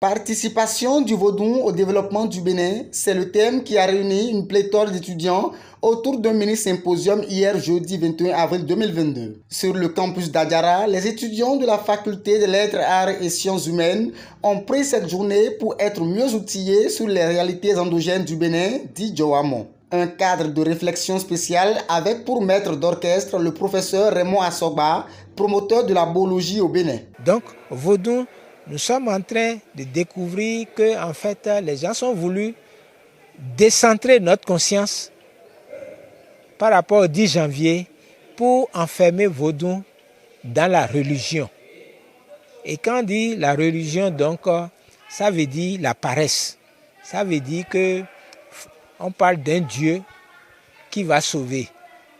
Participation du Vodou au développement du Bénin, c'est le thème qui a réuni une pléthore d'étudiants autour d'un mini-symposium hier jeudi 21 avril 2022. Sur le campus d'Adjara, les étudiants de la faculté de lettres, arts et sciences humaines ont pris cette journée pour être mieux outillés sur les réalités endogènes du Bénin, dit Djawamo. Un cadre de réflexion spécial avec pour maître d'orchestre le professeur Raymond Asogba, promoteur de la biologie au Bénin. Donc, Vodou, nous sommes en train de découvrir que en fait, les gens ont voulu décentrer notre conscience par rapport au 10 janvier pour enfermer Vodou dans la religion. Et quand on dit la religion, donc, ça veut dire la paresse. Ça veut dire que on parle d'un Dieu qui va sauver.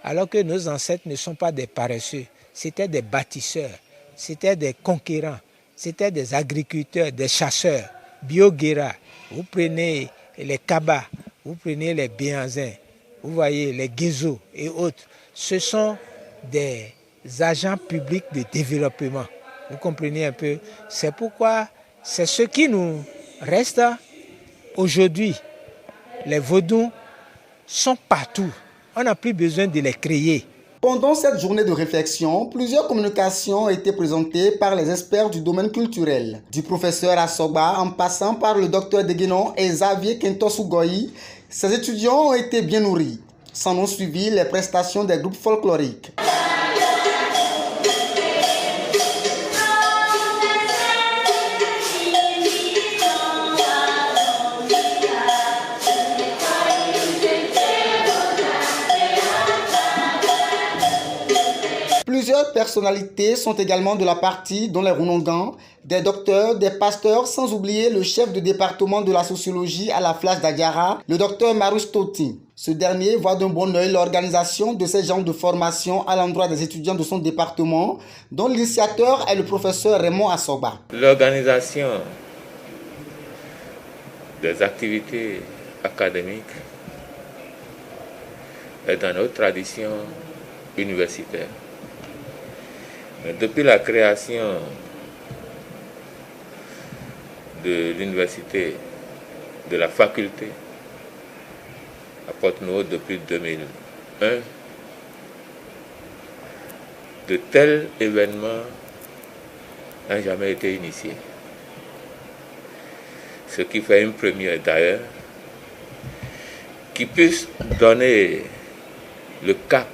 Alors que nos ancêtres ne sont pas des paresseux. C'était des bâtisseurs, c'était des conquérants, c'était des agriculteurs, des chasseurs. Bioguéra, vous prenez les Kaba, vous prenez les Béanzins, vous voyez les Guézo et autres. Ce sont des agents publics de développement. Vous comprenez un peu? C'est pourquoi c'est ce qui nous reste aujourd'hui. Les Vodous sont partout. On n'a plus besoin de les créer. Pendant cette journée de réflexion, plusieurs communications ont été présentées par les experts du domaine culturel. Du professeur Asogba en passant par le docteur Deguenon et Xavier Quintos-Ougoyi, ces étudiants ont été bien nourris. S'en ont suivi les prestations des groupes folkloriques. Plusieurs personnalités sont également de la partie, dont les Runongans, des docteurs, des pasteurs, sans oublier le chef de département de la sociologie à la FLASH d'Adjara, le docteur Marouche Toti. Ce dernier voit d'un bon œil l'organisation de ces genres de formation à l'endroit des étudiants de son département, dont l'initiateur est le professeur Raymond Asogba. L'organisation des activités académiques est dans notre tradition universitaire. Depuis la création de l'université, de la faculté à Porto-Novo depuis 2001, de tels événements n'ont jamais été initiés. Ce qui fait une première d'ailleurs, qui puisse donner le cap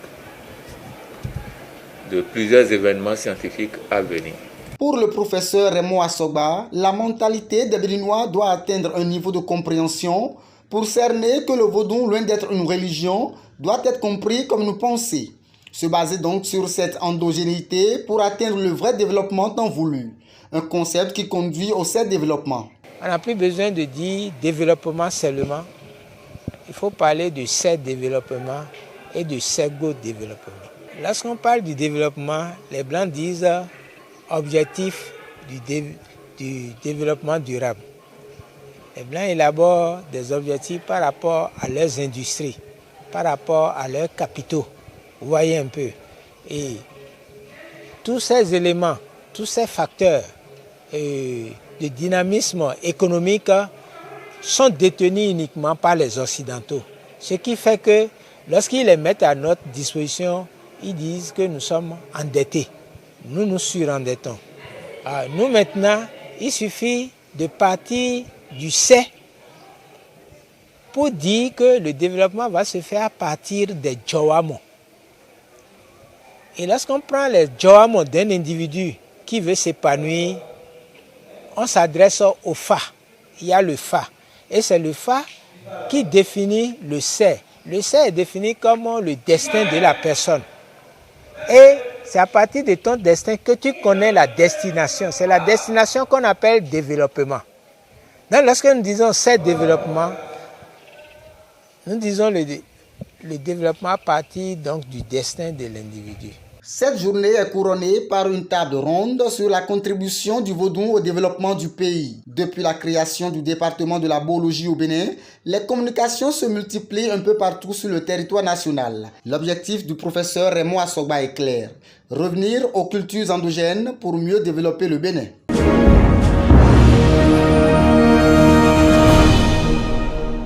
de plusieurs événements scientifiques à venir. Pour le professeur Raymond Asogba, la mentalité des Béninois doit atteindre un niveau de compréhension pour cerner que le Vodou, loin d'être une religion, doit être compris comme une pensée. Se baser donc sur cette endogénéité pour atteindre le vrai développement tant voulu. Un concept qui conduit au CED développement. On n'a plus besoin de dire développement seulement. Il faut parler de CED développement et de SEGO développement. Lorsqu'on parle du développement, les Blancs disent objectif du développement durable. Les Blancs élaborent des objectifs par rapport à leurs industries, par rapport à leurs capitaux. Vous voyez un peu. Et tous ces éléments, tous ces facteurs de dynamisme économique sont détenus uniquement par les Occidentaux. Ce qui fait que lorsqu'ils les mettent à notre disposition, ils disent que nous sommes endettés. Nous nous surendettons. Nous maintenant, il suffit de partir du C pour dire que le développement va se faire à partir des Djawamo. Et lorsqu'on prend les Djawamo d'un individu qui veut s'épanouir, on s'adresse au Fa. Il y a le Fa. Et c'est le Fa qui définit le C. Le C est défini comme le destin de la personne. Et c'est à partir de ton destin que tu connais la destination. C'est la destination qu'on appelle développement. Donc lorsque nous disons c'est développement, nous disons le développement à partir donc du destin de l'individu. Cette journée est couronnée par une table ronde sur la contribution du Vodou au développement du pays. Depuis la création du département de la biologie au Bénin, les communications se multiplient un peu partout sur le territoire national. L'objectif du professeur Raymond Asogba est clair: revenir aux cultures endogènes pour mieux développer le Bénin.